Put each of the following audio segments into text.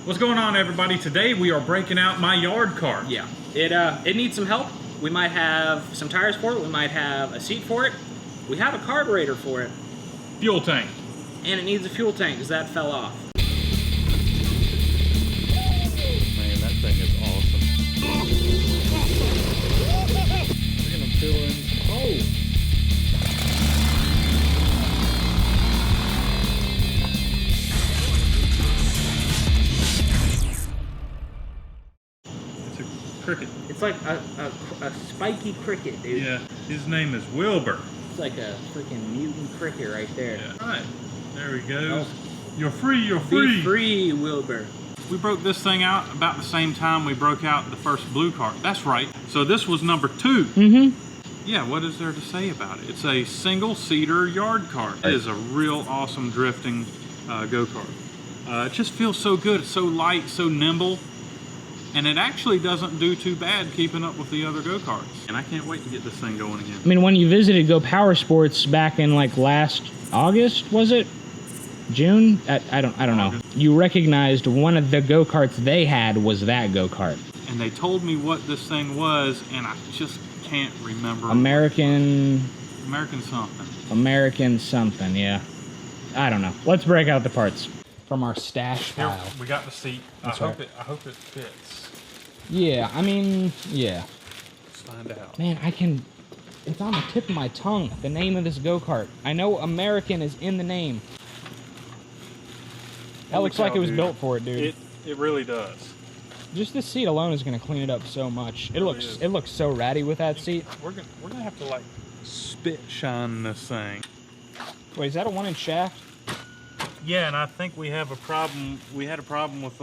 What's going on, everybody? Today we are breaking out my yard cart. Yeah, it needs some help. We might have some tires for it. We might have a seat for it. We have a carburetor for it. Fuel tank. And it needs a fuel tank because that fell off. Man, that thing is awesome. We're gonna fill in some holes. It's a cricket. It's like a spiky cricket, dude. Yeah, his name is Wilbur. It's like a freaking mutant cricket right there. Yeah. All right, there he goes. Oh. You're free, you're free. Be free, Wilbur. We broke this thing out about the same time we broke out the first blue cart. That's right. So this was number 2. Mm-hmm. Yeah, what is there to say about it? It's a single-seater yard cart. It is a real awesome drifting go-kart. It just feels so good. It's so light, so nimble. And it actually doesn't do too bad keeping up with the other go-karts. And I can't wait to get this thing going again. I mean, when you visited Go Power Sports back in like last August, was it? June? I don't know. You recognized one of the go-karts they had was that go-kart. And they told me what this thing was, and I just can't remember. American something. American something, yeah. I don't know. Let's break out the parts from our stash Here, pile. we got the seat. I That's hope right. it fits. Yeah, I mean, yeah. Let's find out. Man, it's on the tip of my tongue, the name of this go-kart. I know American is in the name. That looks like it was built for it, dude. It really does. Just this seat alone is gonna clean it up so much. It looks so ratty with that seat. We're gonna have to like spit shine this thing. Wait, is that a 1-inch shaft? Yeah, and I think we have a problem. We had a problem with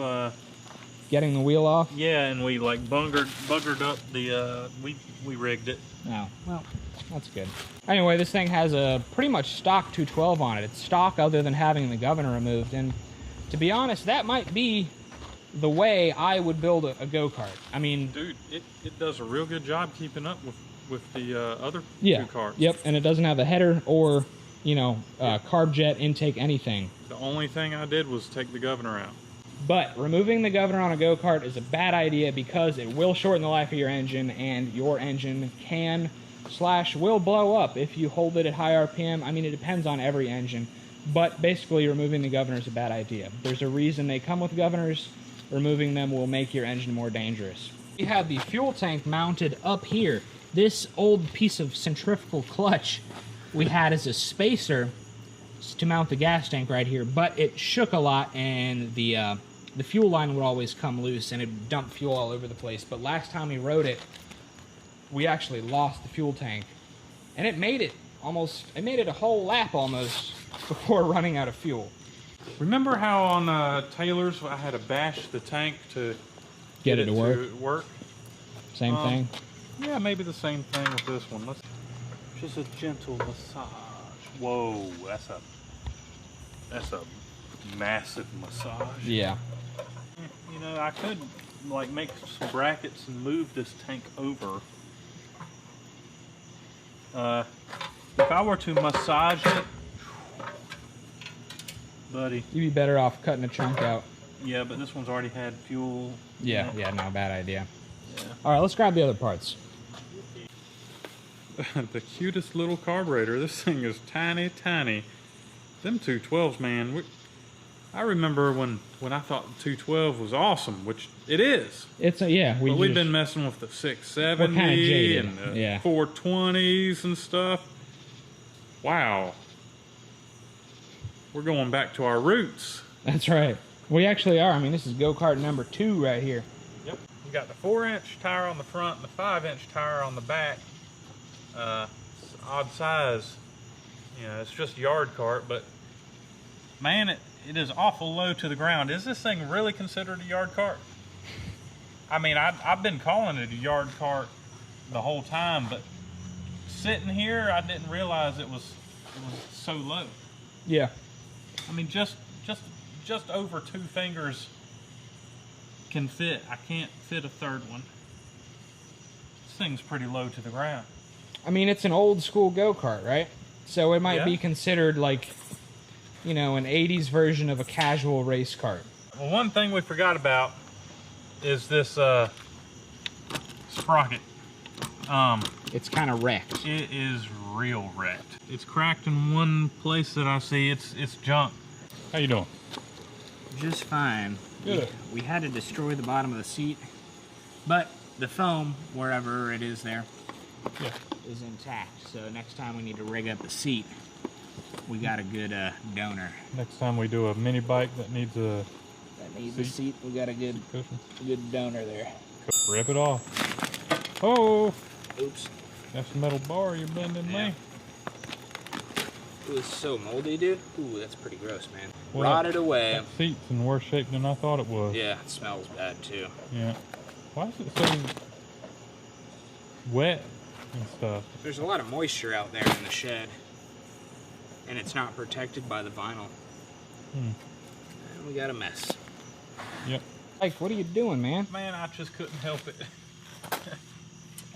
Getting the wheel off? yeah, and we like buggered up the we rigged it. Oh, well, that's good. Anyway, this thing has a pretty much stock 212 on it. It's stock other than having the governor removed, and to be honest, that might be the way I would build a go-kart. I mean, Dude, it does a real good job keeping up with the other two carts. Yep, and it doesn't have a header or, carb jet intake, anything. The only thing I did was take the governor out. But removing the governor on a go-kart is a bad idea because it will shorten the life of your engine, and your engine will blow up if you hold it at high RPM. I mean, it depends on every engine, but basically removing the governor is a bad idea. There's a reason they come with governors. Removing them will make your engine more dangerous. We have the fuel tank mounted up here. This old piece of centrifugal clutch we had as a spacer to mount the gas tank right here, but it shook a lot, and the fuel line would always come loose and it'd dump fuel all over the place. But last time we rode it, we actually lost the fuel tank, and it made it a whole lap almost before running out of fuel. Remember how on Taylor's I had to bash the tank to Get it to work? Same thing. Yeah, maybe the same thing with this one. Just a gentle massage. Whoa, that's a massive massage. Yeah. You know, I could like make some brackets and move this tank over. If I were to massage it, buddy. You'd be better off cutting a chunk out. Yeah, but this one's already had fuel. Yeah, no, bad idea. Yeah. All right, let's grab the other parts. The cutest little carburetor. This thing is tiny, tiny. Them 212s, man. I remember when I thought the 212 was awesome, which it is. We've been messing with the 670 and the 420s and stuff. Wow. We're going back to our roots. That's right. We actually are. I mean, this is go-kart number 2 right here. Yep. We got the 4-inch tire on the front and the 5-inch tire on the back. Odd size. You know, it's just yard cart, but man, it is awful low to the ground. Is this thing really considered a yard cart? I mean, I've been calling it a yard cart the whole time, but sitting here, I didn't realize it was so low. Yeah. I mean, just over 2 fingers can fit. I can't fit a third one. This thing's pretty low to the ground. I mean, it's an old school go-kart, right? So it might Yeah. be considered like, you know, an 80s version of a casual race cart. Well, one thing we forgot about is this sprocket. It's kind of wrecked. It is real wrecked. It's cracked in one place that I see. It's junk. How you doing? Just fine. Good. We had to destroy the bottom of the seat, but the foam, wherever it is there, is intact. So next time we need to rig up the seat, we got a good donor. Next time we do a mini bike that needs a a seat, we got a good donor there. Rip it off. Oh! Oops. That's a metal bar you're bending, man. It was so moldy, dude. Ooh, that's pretty gross, man. Well, Rotted away. That seat's in worse shape than I thought it was. Yeah, it smells bad too. Yeah. Why is it so wet and stuff? There's a lot of moisture out there in the shed, and it's not protected by the vinyl. And we got a mess. Yep. Like, what are you doing, man? Man, I just couldn't help it.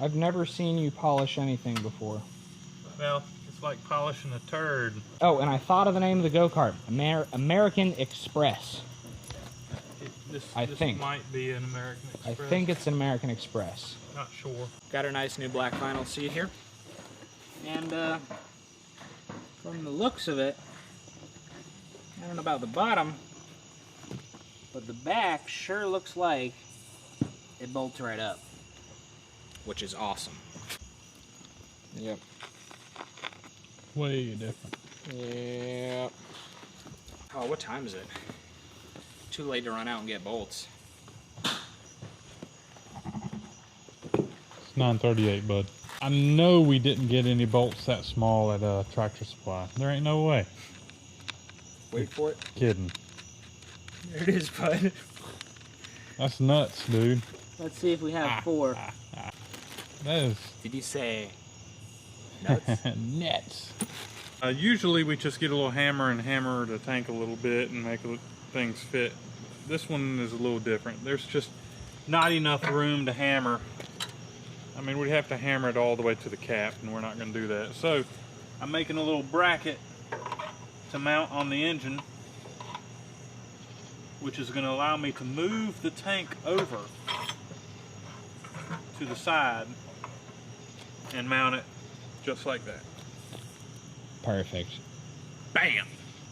I've never seen you polish anything before. Well, it's like polishing a turd. Oh, and I thought of the name of the go-kart. American Express. This think. might be an American Express. I think it's an American Express. Not sure. Got our nice new black vinyl seat here. And from the looks of it, I don't know about the bottom, but the back sure looks like it bolts right up, which is awesome. Yep. Way different. Yep. Oh, what time is it? Too late to run out and get bolts. It's 9:38, bud. I know we didn't get any bolts that small at Tractor Supply. There ain't no way. Wait for it. Kidding. There it is, bud. That's nuts, dude. Let's see if we have 4. That is Did you say nuts? nuts. Usually we just get a little hammer and hammer the tank a little bit and make things fit. This one is a little different. There's just not enough room to hammer. I mean, we'd have to hammer it all the way to the cap, and we're not going to do that. So I'm making a little bracket to mount on the engine, which is going to allow me to move the tank over to the side and mount it just like that. Perfect. Bam!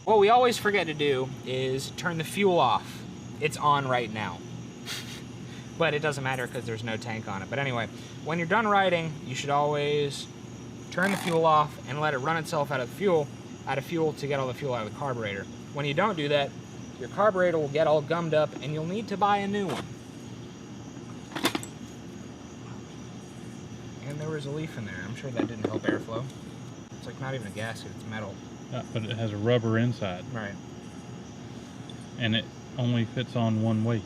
What we always forget to do is turn the fuel off. It's on right now. But it doesn't matter because there's no tank on it. But anyway, when you're done riding, you should always turn the fuel off and let it run itself out of fuel to get all the fuel out of the carburetor. When you don't do that, your carburetor will get all gummed up and you'll need to buy a new one. And there was a leaf in there. I'm sure that didn't help airflow. It's like not even a gasket, it's metal. Yeah, but it has a rubber inside. Right. And it only fits on one weight.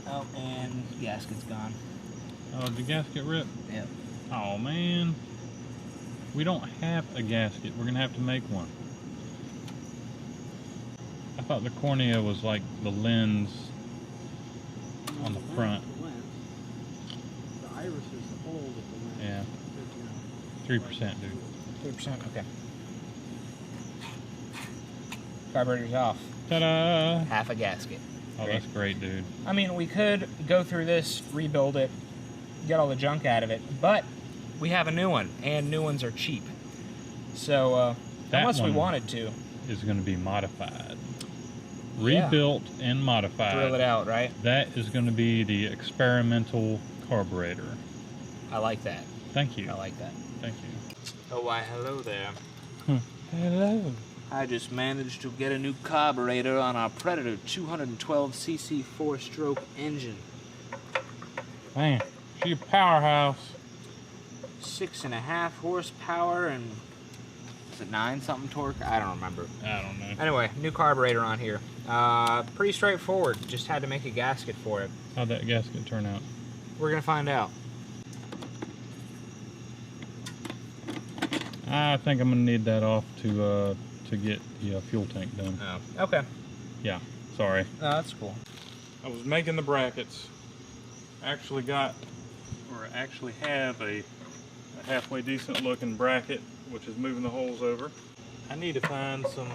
Oh, and gasket's gone. Oh, did the gasket rip? Yep. Oh, man. We don't have a gasket. We're going to have to make one. I thought the cornea was like the lens on the front. The iris is the hole with the lens. Yeah. 3%, dude. 3%, okay. Carburetor's off. Ta-da! Half a gasket. Oh, that's great, dude. I mean, we could go through this, rebuild it, get all the junk out of it, but we have a new one, and new ones are cheap. So, unless we wanted to. Is going to be modified. Yeah. Rebuilt and modified. Drill it out, right? That is going to be the experimental carburetor. I like that. Thank you. I like that. Thank you. Oh, why, hello there. Hello. I just managed to get a new carburetor on our Predator 212cc 4-stroke engine. Man, she's a powerhouse. 6.5 horsepower and is it 9 something torque? I don't remember. I don't know. Anyway, new carburetor on here. Pretty straightforward. Just had to make a gasket for it. How'd that gasket turn out? We're gonna find out. I think I'm gonna need that off to get the fuel tank done. Oh, okay. Yeah, sorry. Oh, that's cool. I was making the brackets. Actually have a halfway decent looking bracket, which is moving the holes over. I need to find some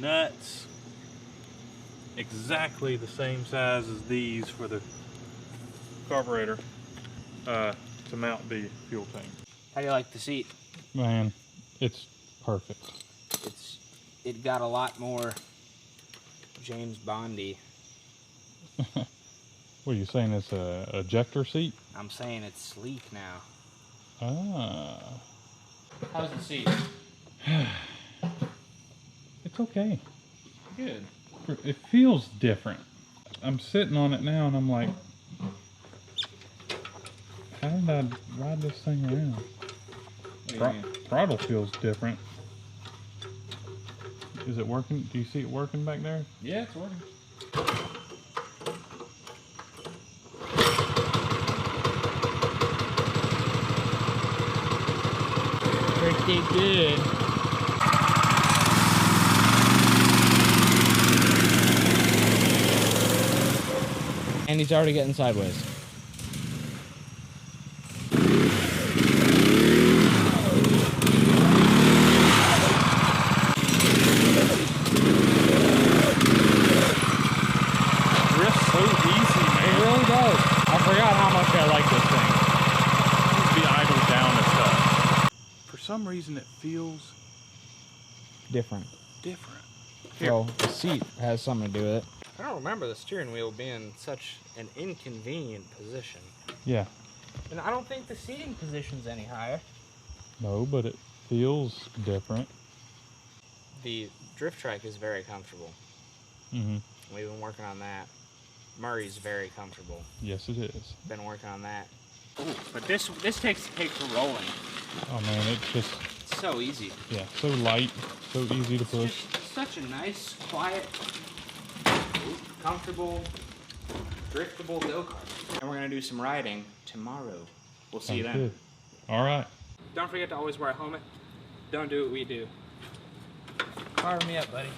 nuts exactly the same size as these for the carburetor to mount the fuel tank. How do you like the seat? Man, it's perfect. It got a lot more James Bondy. What are you saying? It's a ejector seat? I'm saying it's sleek now. Ah. How's the seat? It's okay. Good. It feels different. I'm sitting on it now and I'm like, how did I ride this thing around? Throttle feels different. Is it working? Do you see it working back there? Yeah, it's working. Pretty good. And he's already getting sideways. For some reason it feels Different. different. Well, the seat has something to do with it. I don't remember the steering wheel being such an inconvenient position. Yeah. And I don't think the seating position's any higher. No, but it feels different. The drift trike is very comfortable. Mm-hmm. We've been working on that. Murray's very comfortable. Yes, it is. Been working on that. Ooh, but this takes the cake for rolling. Oh man, it's just, It's so easy. yeah, so light, so easy to It's push. just such a nice, quiet, comfortable, driftable go-kart. And we're gonna do some riding tomorrow. We'll see you Sounds then. good. All right. Don't forget to always wear a helmet. Don't do what we do. Fire me up, buddy.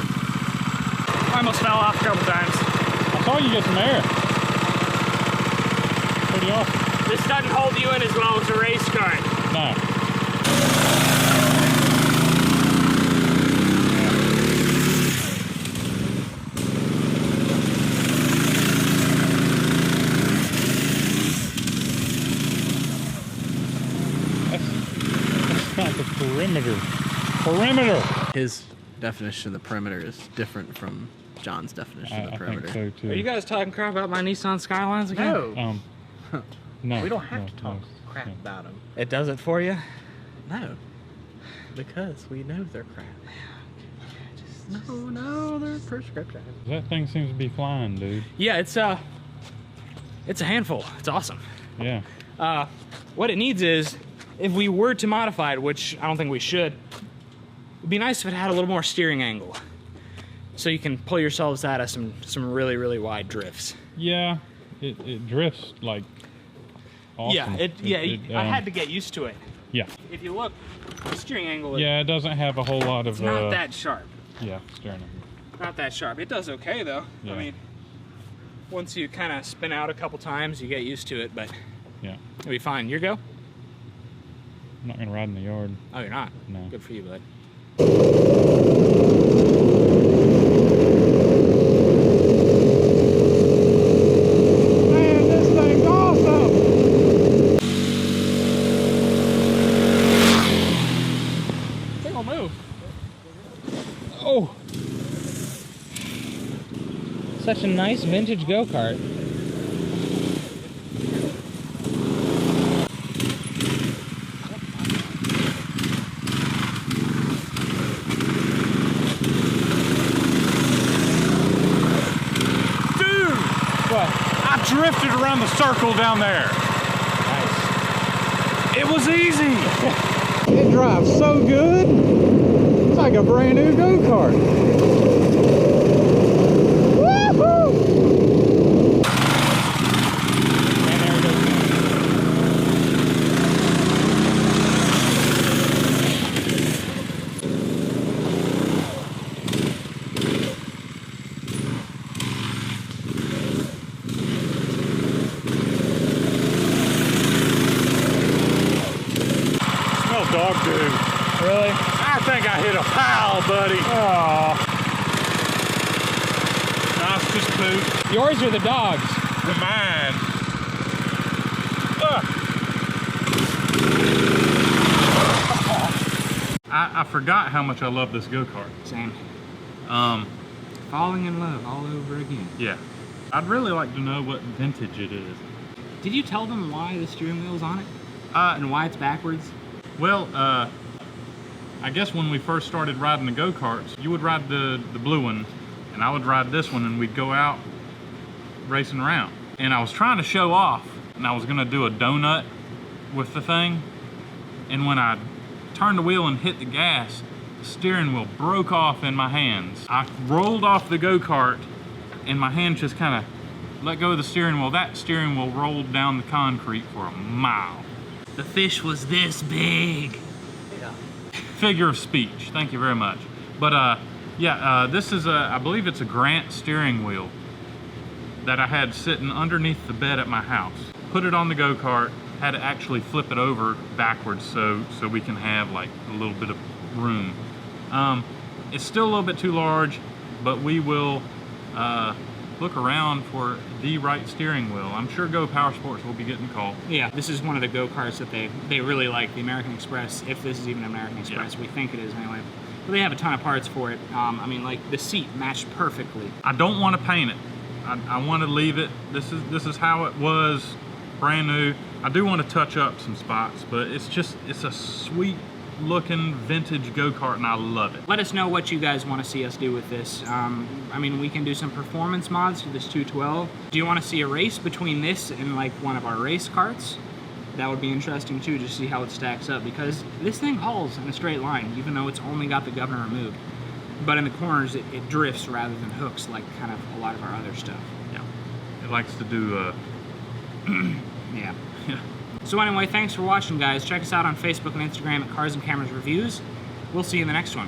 I almost fell off a couple times. I saw you get some air. Pretty awesome. This doesn't hold you in as well as a race car. No. That's not the perimeter. Perimeter! His definition of the perimeter is different from John's definition of the I perimeter. think so too. Are you guys talking crap about my Nissan Skylines again? No, No. we don't have no, to talk no, crap no. about them. It does it for you? No, because we know they're crap. No, they're prescription. That thing seems to be flying, dude. Yeah, it's a handful. It's awesome. Yeah. What it needs is, if we were to modify it, which I don't think we should, it'd be nice if it had a little more steering angle, so you can pull yourselves out of some really, really wide drifts. Yeah. It drifts like awesome. I had to get used to it. Yeah. If you look, the steering angle is Yeah, it doesn't have a whole lot of not that sharp. yeah, steering. Not that sharp. It does okay though. Yeah. I mean, once you kind of spin out a couple times, you get used to it, but Yeah. it'll be fine. Your go? I'm not gonna ride in the yard. Oh, you're not? No. Good for you, bud. Man, this thing's awesome! I think I'll move. Oh! Such a nice vintage go-kart. Dude! What? I drifted around the circle down there. Nice. It was easy. It drives so good. It's like like a brand new go-kart. Woohoo! And there it goes. Smells dog food. Really? I think I hit a pile, buddy. Oh. Nice, just poop. Yours or the dogs? Mine. Ugh. I forgot how much I love this go-kart. Same. Um, Falling in love all over again. yeah. I'd really like to know what vintage it is. Did you tell them why the steering wheel's on it? Uh, And why it's backwards? Well, I guess when we first started riding the go-karts, you would ride the blue one, and I would ride this one, and we'd go out racing around. And I was trying to show off, and I was gonna do a donut with the thing, and when I turned the wheel and hit the gas, the steering wheel broke off in my hands. I rolled off the go-kart, and my hand just kind of let go of the steering wheel. That steering wheel rolled down the concrete for a mile. The fish was this big. Figure of speech, thank you very much. But yeah, this is I believe it's a Grant steering wheel that I had sitting underneath the bed at my house. Put it on the go-kart, had to actually flip it over backwards so we can have like a little bit of room. It's still a little bit too large, but we will look around for the right steering wheel. I'm sure Go Power Sports will be getting called. Yeah, this is one of the go-karts that they really like, the American Express, if this is even an American Express. Yeah. We think it is anyway. But they have a ton of parts for it. I mean, like, the seat matched perfectly. I don't want to paint it. I want to leave it. This is how it was, brand new. I do want to touch up some spots, but it's a sweet looking vintage go-kart, and I love it. Let us know what you guys want to see us do with this. I mean, we can do some performance mods to this 212. Do you want to see a race between this and like one of our race carts? That would be interesting too, to see how it stacks up, because this thing hauls in a straight line, even though it's only got the governor removed. But in the corners, it drifts rather than hooks, like kind of a lot of our other stuff. Yeah, it likes to do. Yeah. Yeah. So anyway, thanks for watching, guys. Check us out on Facebook and Instagram at Cars and Cameras Reviews. We'll see you in the next one.